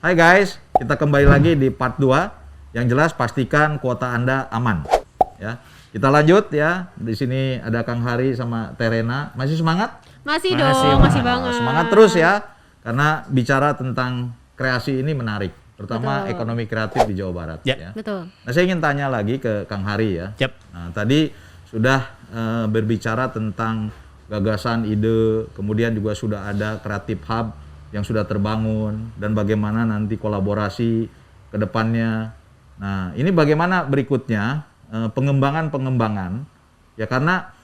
Hai guys, kita kembali lagi di part 2. Yang jelas pastikan kuota Anda aman. Ya. Kita lanjut ya. Di sini ada Kang Hari sama Terena. Masih semangat? Masih dong, masih banget. Semangat terus ya. Karena bicara tentang kreasi ini menarik, terutama ekonomi kreatif di Jawa Barat ya. Betul. Nah, saya ingin tanya lagi ke Kang Hari ya. Nah, tadi sudah berbicara tentang gagasan, ide, kemudian juga sudah ada Creative Hub yang sudah terbangun dan bagaimana nanti kolaborasi ke depannya. Nah, ini bagaimana berikutnya pengembangan ya, karena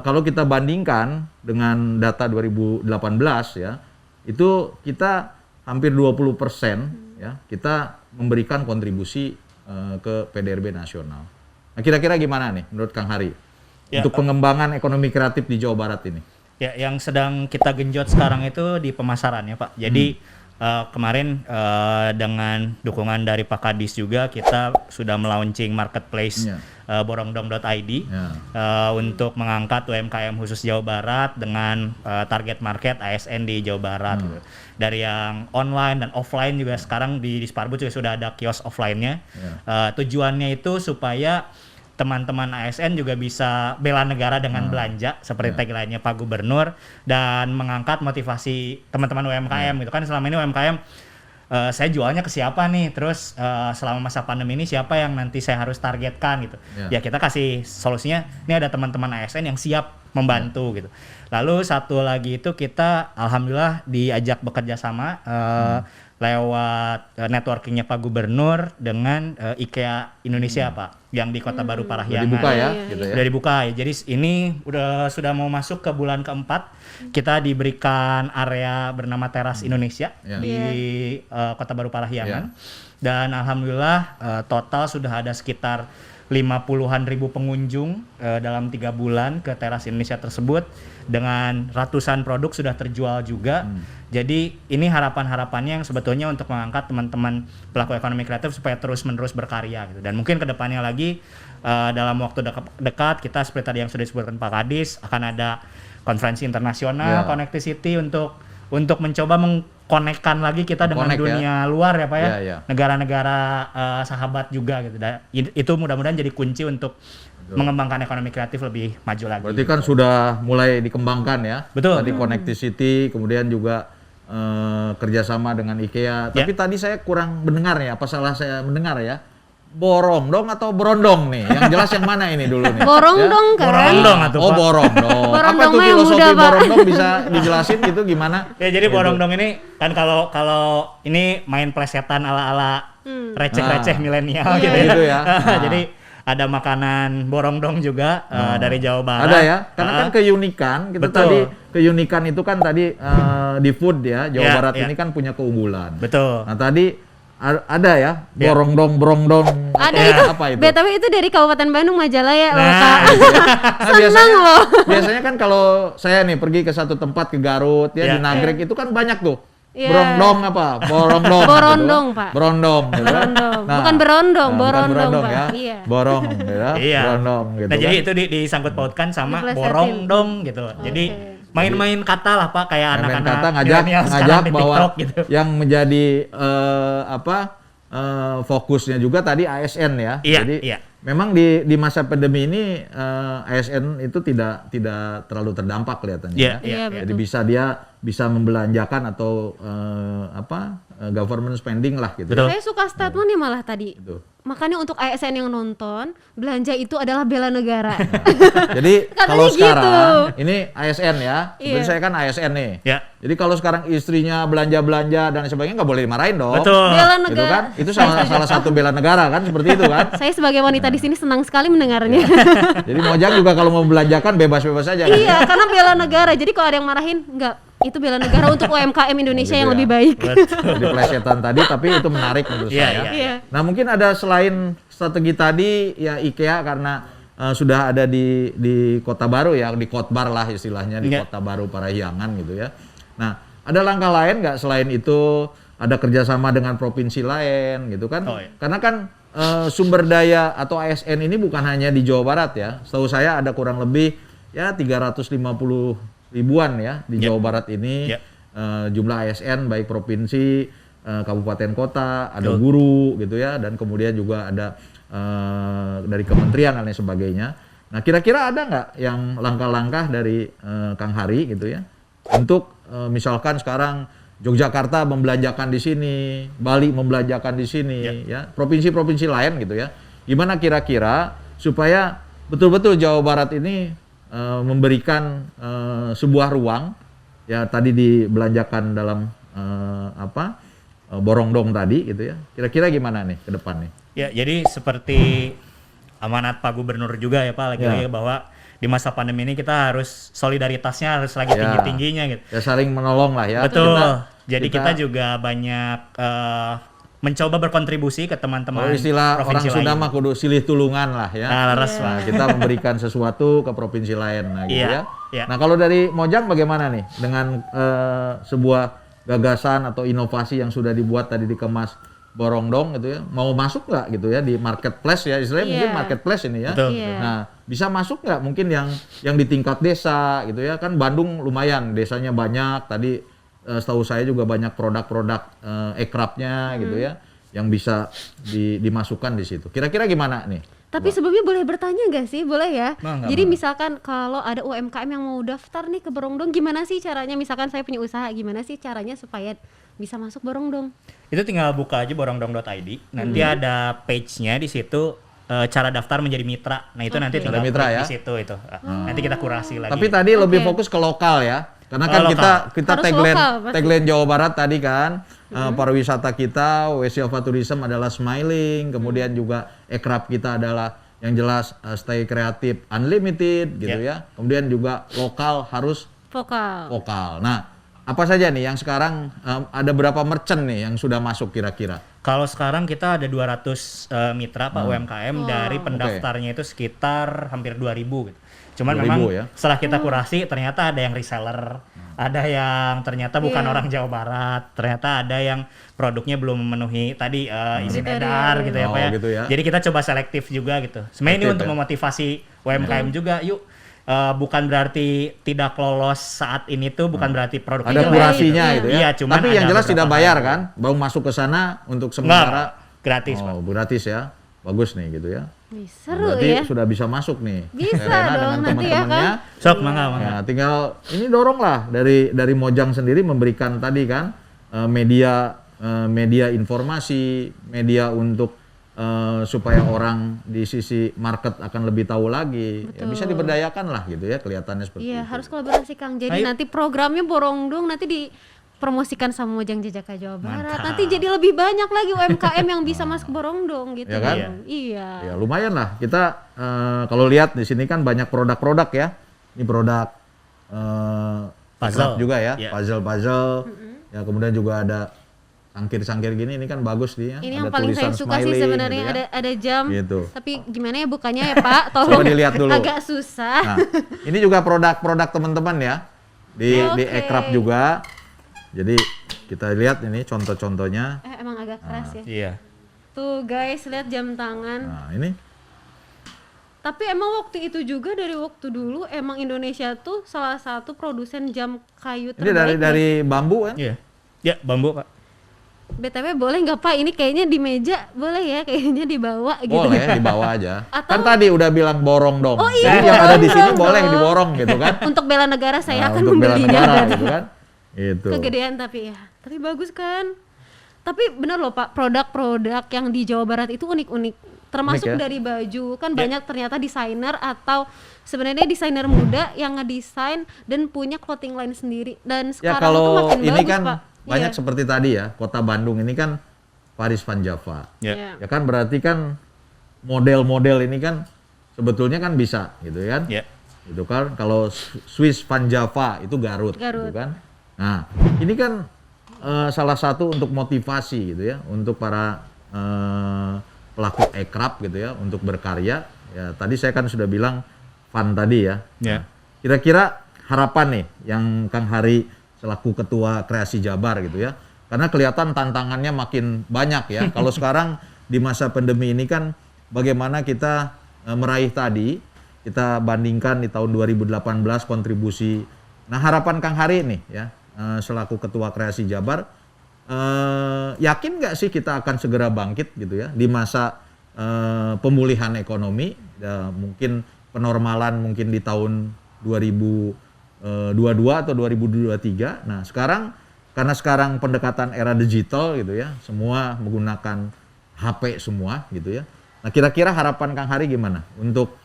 kalau kita bandingkan dengan data 2018 ya, itu kita hampir 20% ya, kita memberikan kontribusi ke PDRB nasional. Nah, kira-kira gimana nih menurut Kang Hari untuk pengembangan ekonomi kreatif di Jawa Barat ini? Ya, yang sedang kita genjot sekarang itu di pemasaran ya Pak. Jadi kemarin dengan dukungan dari Pak Kadis juga kita sudah melaunching marketplace borongdong.id untuk mengangkat UMKM khusus Jawa Barat dengan target market ASN di Jawa Barat. Gitu. Dari yang online dan offline juga sekarang di Sparbud juga sudah ada kios offline-nya. Tujuannya itu supaya teman-teman ASN juga bisa bela negara dengan belanja seperti tagline-nya Pak Gubernur dan mengangkat motivasi teman-teman UMKM gitu kan. Selama ini UMKM saya jualnya ke siapa nih, terus selama masa pandemi ini siapa yang nanti saya harus targetkan gitu. Ya kita kasih solusinya, ini ada teman-teman ASN yang siap membantu gitu. Lalu satu lagi itu kita alhamdulillah diajak bekerja sama lewat networkingnya Pak Gubernur dengan IKEA Indonesia Pak, yang di Kota Baru Parahyangan. Udah dibuka ya? Gitu ya? Udah dibuka ya. Jadi ini sudah mau masuk ke bulan keempat. Kita diberikan area bernama Teras Indonesia di Kota Baru Parahyangan. Dan alhamdulillah total sudah ada sekitar 50-an ribu pengunjung dalam 3 bulan ke Teras Indonesia tersebut, dengan ratusan produk sudah terjual juga. Jadi ini harapan-harapannya yang sebetulnya untuk mengangkat teman-teman pelaku ekonomi kreatif supaya terus-menerus berkarya gitu. Dan mungkin kedepannya lagi dalam waktu dekat kita seperti tadi yang sudah disebutkan Pak Kadis, akan ada konferensi internasional Connectivity untuk mencoba mengkonekkan lagi kita dengan dunia luar ya Pak ya, negara-negara sahabat juga gitu. Dan itu mudah-mudahan jadi kunci untuk mengembangkan ekonomi kreatif lebih maju lagi. Berarti kan sudah mulai dikembangkan ya. Betul. Tadi Connectivity, kemudian juga kerjasama dengan IKEA. Tapi tadi saya kurang mendengar ya, apa salah saya mendengar ya? Borongdong atau Berondong nih? Yang jelas yang mana ini dulu nih? Borongdong kan? Borongdong atau Pak? Oh, Borongdong. Apa tuh Borongdongnya filosofi muda, Pak. Borongdong, bisa dijelasin gitu gimana? Ya jadi Borongdong ini kan kalau ini main plesetan ala-ala receh-receh milenial gitu ya. Gitu ya. Jadi ada makanan Borongdong juga dari Jawa Barat. Ada ya, karena kan keunikan gitu. Betul. Tadi keunikan itu kan tadi di food ya, Jawa Barat ini kan punya keunggulan. Betul. Nah tadi ada ya, Borongdong. Ada itu, apa itu? BTW itu dari Kabupaten Bandung Majalaya loh Kak. Senang loh. Biasanya kan kalau saya nih pergi ke satu tempat ke Garut ya, di Nagrek itu kan banyak tuh. Borongdong apa? Borongdong. Borondong, gitu. Pak. Borondong gitu kan. Borondong. Nah, Bukan berondong, bukan borondong, Pak. ya. Iya. Borong gitu ya. Borondong gitu Nah, kan. jadi itu disangkut pautkan sama Diplesetin. Borongdong gitu. Jadi main-main kata lah Pak, kayak Main anak-anak kata milenial sekarang ngajak di bahwa TikTok gitu. yang menjadi fokusnya juga tadi ASN ya. Jadi memang di masa pandemi ini ASN itu tidak terlalu terdampak kelihatannya ya. Jadi dia bisa membelanjakan atau government spending lah gitu. Saya suka statementnya malah tadi. Makanya untuk ASN yang nonton, belanja itu adalah bela negara. Jadi kalau sekarang gitu. ini ASN ya, sebenarnya saya kan ASN nih. Jadi kalau sekarang istrinya belanja dan sebagainya nggak boleh dimarahin dong. Betul. Bela negara. Gitu kan? Itu salah satu bela negara kan, seperti itu kan? Saya sebagai wanita di sini senang sekali mendengarnya. Jadi Mojang juga kalau mau belanjakan bebas-bebas aja. Iya, karena bela negara. Jadi kalau ada yang marahin, enggak. Itu bela negara untuk UMKM Indonesia yang lebih baik. Di plesetan tadi, tapi itu menarik menurut saya. Nah mungkin ada selain strategi tadi ya IKEA karena sudah ada di Kota Baru ya, di Kotbar lah istilahnya, di Kota Baru Parahyangan gitu ya. Nah ada langkah lain nggak selain itu, ada kerjasama dengan provinsi lain gitu kan? Karena kan sumber daya atau ASN ini bukan hanya di Jawa Barat ya. Setahu saya ada kurang lebih ya 350 ribuan ya di Jawa Barat ini jumlah ASN baik provinsi kabupaten kota, ada guru gitu ya, dan kemudian juga ada dari kementerian dan lain sebagainya. Nah, kira-kira ada nggak yang langkah-langkah dari Kang Hari gitu ya untuk misalkan sekarang Yogyakarta membelanjakan di sini, Bali membelanjakan di sini, ya provinsi-provinsi lain gitu ya. Gimana kira-kira supaya betul-betul Jawa Barat ini memberikan sebuah ruang, ya tadi dibelanjakan dalam Borongdong tadi gitu ya. Kira-kira gimana nih ke depan nih? Ya, jadi seperti amanat Pak Gubernur juga ya Pak, lagi-lagi bahwa di masa pandemi ini kita harus solidaritasnya harus lagi tinggi-tingginya gitu. Ya saling menolong lah ya. Betul. Jadi kita juga banyak mencoba berkontribusi ke teman-teman istilah provinsi orang Sunda lain. mah kudu silih tulungan lah ya. Nah, kita memberikan sesuatu ke provinsi lain gitu ya. Nah, kalau dari Mojang bagaimana nih dengan sebuah gagasan atau inovasi yang sudah dibuat tadi dikemas Borongdong gitu ya, mau masuk nggak gitu ya di marketplace ya, istilahnya mungkin marketplace ini ya. Nah, bisa masuk nggak mungkin yang di tingkat desa gitu ya, kan Bandung lumayan desanya banyak, tadi setahu saya juga banyak produk-produk ekrapnya gitu ya, yang bisa dimasukkan di situ. Kira-kira gimana nih? Tapi sebelumnya boleh bertanya nggak sih? Boleh ya? Jadi misalkan kalau ada UMKM yang mau daftar nih ke Borongdong, gimana sih caranya? Misalkan saya punya usaha, gimana sih caranya supaya bisa masuk Borongdong? Itu tinggal buka aja borongdong.id. Nanti ada page-nya di situ cara daftar menjadi mitra. Nah, itu nanti tinggal mitra klik ya? di situ itu. Nanti kita kurasi lagi. Tapi tadi lebih fokus ke lokal ya. Karena kan kita tagline Jawa Barat tadi kan, pariwisata kita, WC of Tourism adalah smiling, kemudian juga ekrap kita adalah yang jelas stay kreatif unlimited gitu ya. Kemudian juga lokal harus vokal. Nah, apa saja nih yang sekarang ada berapa merchant nih yang sudah masuk kira-kira? Kalau sekarang kita ada 200 mitra Pak UMKM, dari pendaftarnya itu sekitar hampir 2.000 gitu. Cuman memang setelah kita kurasi ternyata ada yang reseller, ada yang ternyata bukan orang Jawa Barat, ternyata ada yang produknya belum memenuhi tadi izin edar gitu ya Pak ya. Gitu ya. Jadi kita coba selektif juga gitu. Sebenarnya ini untuk memotivasi UMKM juga, yuk. Bukan berarti tidak lolos saat ini tuh, bukan berarti produknya ada kurasinya gitu ya. Iya, cuman tapi yang jelas tidak bayar kan? Baru masuk ke sana untuk sementara gratis, Pak. Gratis ya. Bagus nih gitu ya. Seru berarti ya. sudah bisa masuk nih. Bisa Rena dong dengan nanti ya kan. Sok, mangga. Ya, tinggal ini dorong lah dari Mojang sendiri memberikan tadi kan media informasi, media untuk supaya orang di sisi market akan lebih tahu lagi. Ya, bisa diberdayakan lah gitu ya, kelihatannya seperti itu. Iya, harus kolaborasi Kang. Jadi nanti programnya Borongdong nanti dipromosikan sama Mojang Jajaka Jawa Barat. Mantap. Nanti jadi lebih banyak lagi UMKM yang bisa masuk Borongdong gitu ya kan? Iya. Ya lumayan lah. Kita kalau lihat di sini kan banyak produk-produk ya. Ini produk puzzle juga ya, puzzle. Ya kemudian juga ada sangkir-sangkir gini, ini kan bagus nih ya. Ini ada yang paling saya suka sih sebenarnya, gitu ya. ada jam. Gitu. Tapi gimana ya bukanya ya Pak? Tolong. Coba dilihat dulu. Agak susah. Nah, ini juga produk-produk teman-teman ya. Di ekrap juga. Jadi kita lihat ini contoh-contohnya. Emang agak keras ya. Iya. Tuh guys, lihat jam tangan. Nah, ini. Tapi emang waktu itu juga dari waktu dulu emang Indonesia tuh salah satu produsen jam kayu terbaik. Ini dari bambu kan? Iya. Ya, bambu Pak. BTW boleh nggak Pak? Ini kayaknya di meja boleh ya, kayaknya dibawa gitu. Boleh, dibawa aja. Atau, kan tadi udah bilang borongdong. Oh iya, jadi yang ada di sini boleh diborong gitu kan. Untuk bela negara saya akan untuk bela membelinya. negara gitu kan. Itu. Kegedean tapi ya. Tapi bagus kan? Tapi benar loh Pak, produk-produk yang di Jawa Barat itu unik-unik. Termasuk Unik, ya? dari baju. Kan banyak ternyata desainer atau sebenarnya desainer muda yang ngedesain dan punya clothing line sendiri. Dan Ya sekarang kalau itu makin ini bagus kan Pak. banyak seperti tadi ya, kota Bandung ini kan Paris Van Java. Ya. Ya kan berarti kan model-model ini kan sebetulnya kan bisa gitu kan. Ya. Itu kan kalau Swiss Van Java itu Garut. Gitu kan. Nah, ini kan salah satu untuk motivasi gitu ya untuk para pelaku ekrap gitu ya untuk berkarya. Ya, tadi saya kan sudah bilang fun tadi ya. Ya. Kira-kira harapan nih yang Kang Hari selaku Ketua Kreasi Jabar gitu ya. Karena kelihatan tantangannya makin banyak ya. Kalau sekarang di masa pandemi ini kan bagaimana kita meraih tadi, kita bandingkan di tahun 2018 kontribusi. Nah, harapan Kang Hari nih ya selaku Ketua Kreasi Jabar yakin nggak sih kita akan segera bangkit gitu ya di masa pemulihan ekonomi, mungkin penormalan mungkin di tahun 2022 atau 2023. Nah karena sekarang pendekatan era digital gitu ya, semua menggunakan HP semua gitu ya. Nah kira-kira harapan Kang Hari gimana untuk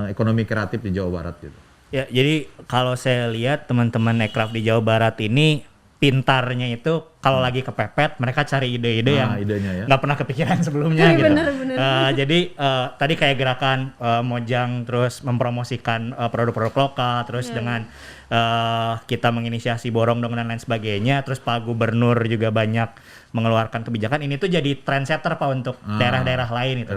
ekonomi kreatif di Jawa Barat gitu? Ya, jadi kalau saya lihat teman-teman Ekraf di Jawa Barat ini pintarnya itu kalau lagi kepepet mereka cari ide-ide yang nggak pernah kepikiran sebelumnya gitu. Jadi tadi kayak gerakan Mojang terus mempromosikan produk-produk lokal, terus dengan kita menginisiasi Borong Dong dan lain sebagainya, terus Pak Gubernur juga banyak mengeluarkan kebijakan. Ini tuh jadi trendsetter Pak untuk daerah-daerah lain gitu.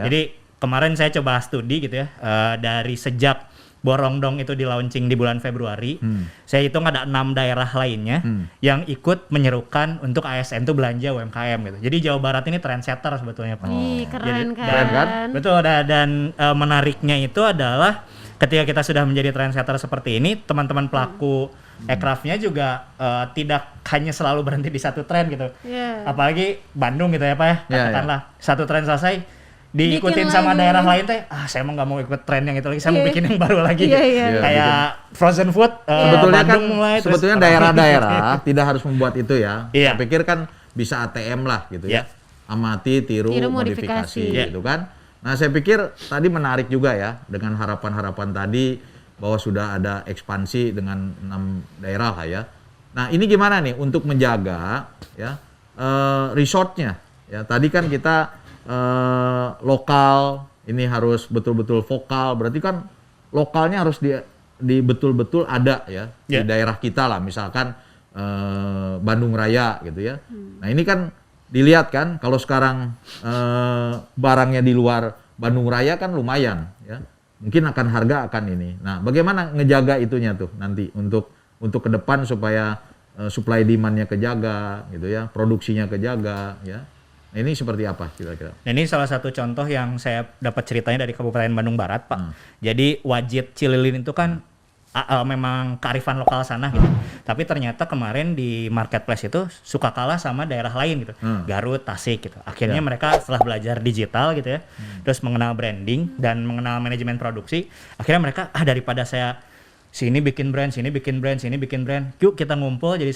Jadi kemarin saya coba studi gitu ya, dari sejak Borong Dong itu di launching di bulan Februari, saya hitung ada 6 daerah lainnya yang ikut menyerukan untuk ASN itu belanja UMKM gitu. Jadi Jawa Barat ini trendsetter sebetulnya Pak. Keren kan? Betul, dan menariknya itu adalah ketika kita sudah menjadi trendsetter seperti ini, teman-teman pelaku Ekrafnya juga tidak hanya selalu berhenti di satu tren gitu. Apalagi Bandung gitu ya Pak ya, katakanlah satu tren selesai diikutin sama daerah lain teh, saya emang nggak mau ikut tren yang itu lagi, saya mau bikin yang baru lagi kayak frozen food. Sebetulnya kan sebetulnya daerah-daerah tidak harus membuat itu ya. Saya pikir kan bisa ATM lah gitu ya, amati, tiru modifikasi gitu kan. Nah saya pikir tadi menarik juga ya dengan harapan-harapan tadi bahwa sudah ada ekspansi dengan 6 daerah lah ya. Nah ini gimana nih untuk menjaga ya resortnya ya, tadi kan kita lokal ini harus betul-betul vokal, berarti kan lokalnya harus di betul-betul ada ya di daerah kita lah, misalkan Bandung Raya gitu ya. Nah ini kan dilihat kan kalau sekarang barangnya di luar Bandung Raya kan lumayan ya, mungkin akan harga akan ini. Nah bagaimana ngejaga itunya tuh nanti untuk ke depan supaya supply demand-nya kejaga gitu ya, produksinya kejaga ya. Nah, ini seperti apa kira-kira? Nah, ini salah satu contoh yang saya dapat ceritanya dari Kabupaten Bandung Barat, Pak. Jadi wajit Cililin itu kan memang kearifan lokal sana gitu. Tapi ternyata kemarin di marketplace itu suka kalah sama daerah lain gitu. Garut, Tasik gitu. Akhirnya mereka setelah belajar digital gitu ya, terus mengenal branding dan mengenal manajemen produksi, akhirnya mereka daripada saya sini bikin brand, yuk kita ngumpul jadi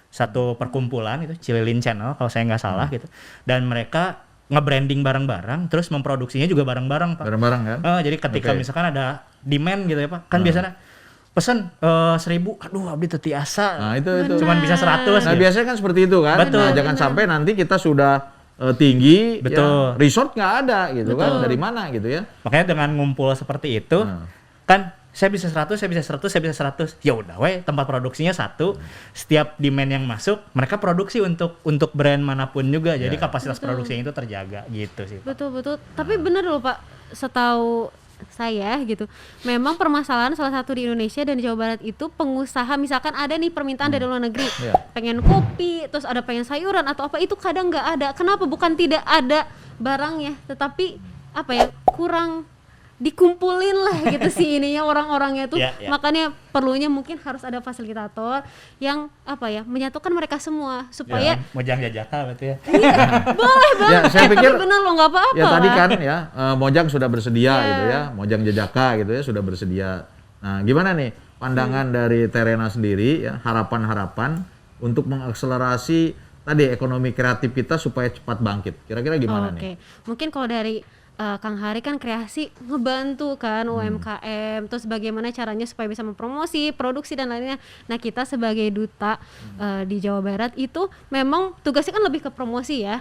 satu perkumpulan itu Cililin Channel kalau saya nggak salah gitu, dan mereka nge-branding bareng-bareng terus memproduksinya juga bareng-bareng Pak. Bareng-bareng kan? Jadi ketika misalkan ada demand gitu ya Pak, kan biasanya pesen 1.000, aduh abdi teu tiasa. Nah itu cuman bisa 100. Nah gitu. Biasanya kan seperti itu kan. Nah, jangan sampai nanti kita sudah tinggi, ya, resort nggak ada gitu kan, dari mana gitu ya. Makanya dengan ngumpul seperti itu kan saya bisa 100. Ya udah tempat produksinya satu. Setiap demand yang masuk, mereka produksi untuk brand manapun juga. Jadi kapasitas produksinya itu terjaga gitu sih. Betul. Tapi benar loh Pak, setahu saya gitu. Memang permasalahan salah satu di Indonesia dan di Jawa Barat itu pengusaha, misalkan ada nih permintaan dari luar negeri, pengen kopi, terus ada pengen sayuran atau apa, itu kadang nggak ada. Kenapa? Bukan tidak ada barangnya, tetapi kurang dikumpulin lah gitu sih ininya orang-orangnya tuh. Makanya perlunya mungkin harus ada fasilitator yang menyatukan mereka semua supaya Mojang Jajaka berarti ya. Boleh banget. Ya, saya pikir benar loh, nggak apa-apa. Ya tadi kan ya Mojang sudah bersedia gitu ya, Mojang Jajaka gitu ya sudah bersedia. Nah gimana nih pandangan dari Terena sendiri ya, harapan-harapan untuk mengakselerasi tadi ekonomi kreatif kita supaya cepat bangkit. Kira-kira gimana nih? Mungkin kalau dari Kang Hari kan kreasi ngebantu kan UMKM, terus bagaimana caranya supaya bisa mempromosi, produksi dan lainnya. Nah kita sebagai duta di Jawa Barat itu memang tugasnya kan lebih ke promosi ya.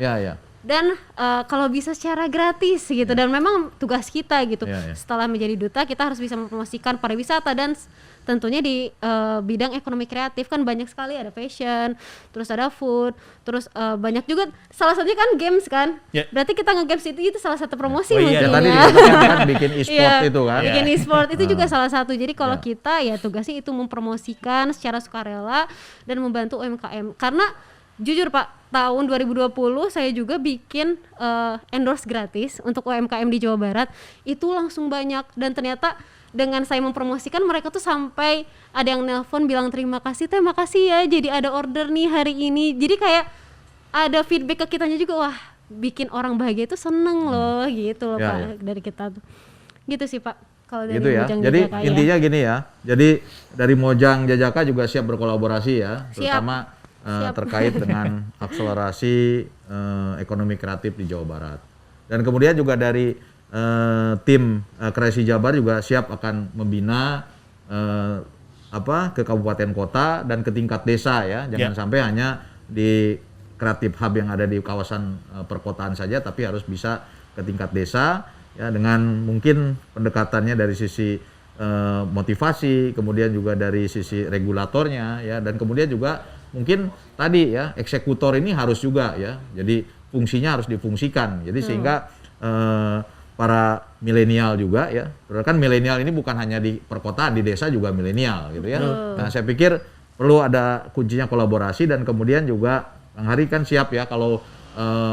Dan kalau bisa secara gratis gitu, dan memang tugas kita gitu. Setelah menjadi duta kita harus bisa mempromosikan pariwisata dan tentunya di bidang ekonomi kreatif kan banyak sekali, ada fashion, terus ada food, terus banyak juga salah satunya kan games kan. Berarti kita nge-games itu salah satu promosi mungkin tadi ya. kan bikin e-sport itu kan. Bikin e-sport itu juga salah satu. Jadi kalau kita ya tugasnya itu mempromosikan secara sukarela dan membantu UMKM. Karena jujur Pak, tahun 2020 saya juga bikin endorse gratis untuk UMKM di Jawa Barat. Itu langsung banyak dan ternyata dengan saya mempromosikan, mereka tuh sampai ada yang nelpon bilang terima kasih teh, makasih ya jadi ada order nih hari ini. Jadi kayak ada feedback ke kitanya juga, wah bikin orang bahagia itu seneng loh gitu loh Pak dari kita tuh. Gitu sih Pak kalau dari gitu ya. Mojang Jadi Jajaka, intinya gini ya. Jadi dari Mojang Jajaka juga siap berkolaborasi ya, terutama terkait dengan akselerasi ekonomi kreatif di Jawa Barat. Dan kemudian juga dari tim Kreasi Jabar juga siap akan membina ke kabupaten kota dan ke tingkat desa ya. Jangan sampai hanya di kreatif hub yang ada di kawasan perkotaan saja, tapi harus bisa ke tingkat desa ya, dengan mungkin pendekatannya dari sisi motivasi, kemudian juga dari sisi regulatornya ya, dan kemudian juga mungkin tadi ya eksekutor ini harus juga ya. Jadi fungsinya harus difungsikan. Jadi sehingga para milenial juga ya, kan milenial ini bukan hanya di perkotaan, di desa juga milenial gitu ya. Nah saya pikir perlu ada kuncinya kolaborasi, dan kemudian juga Kang Hari kan siap ya kalau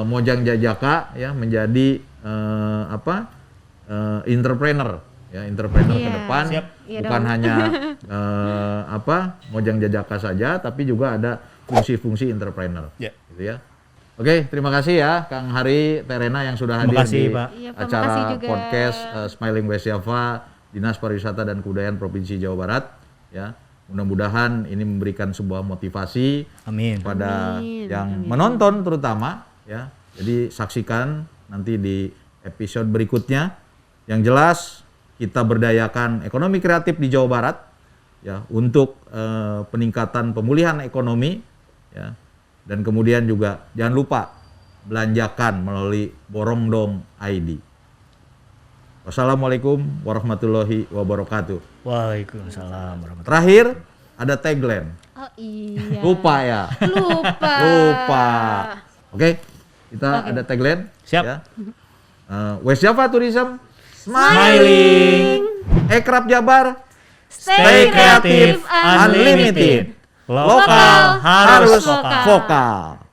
Mojang Jajaka ya menjadi entrepreneur ya, entrepreneur ke depan. Bukan hanya Mojang Jajaka saja, tapi juga ada fungsi-fungsi entrepreneur gitu ya. Oke, terima kasih ya Kang Hari, Terena yang sudah hadir di acara podcast Smiling West Java Dinas Pariwisata dan Kebudayaan Provinsi Jawa Barat ya. Mudah-mudahan ini memberikan sebuah motivasi kepada yang menonton terutama ya. Jadi saksikan nanti di episode berikutnya. Yang jelas kita berdayakan ekonomi kreatif di Jawa Barat ya untuk peningkatan pemulihan ekonomi ya. Dan kemudian juga jangan lupa belanjakan melalui Borongdong ID. Wassalamualaikum warahmatullahi wabarakatuh. Waalaikumsalam warahmatullahi wabarakatuh. Terakhir ada tagline. Oh iya. Lupa ya. Lupa. Oke, kita ada tagline. Siap. Ya. West Java Tourism Smiling. Ekrab Jabar. Stay creative unlimited. Lokal harus vokal.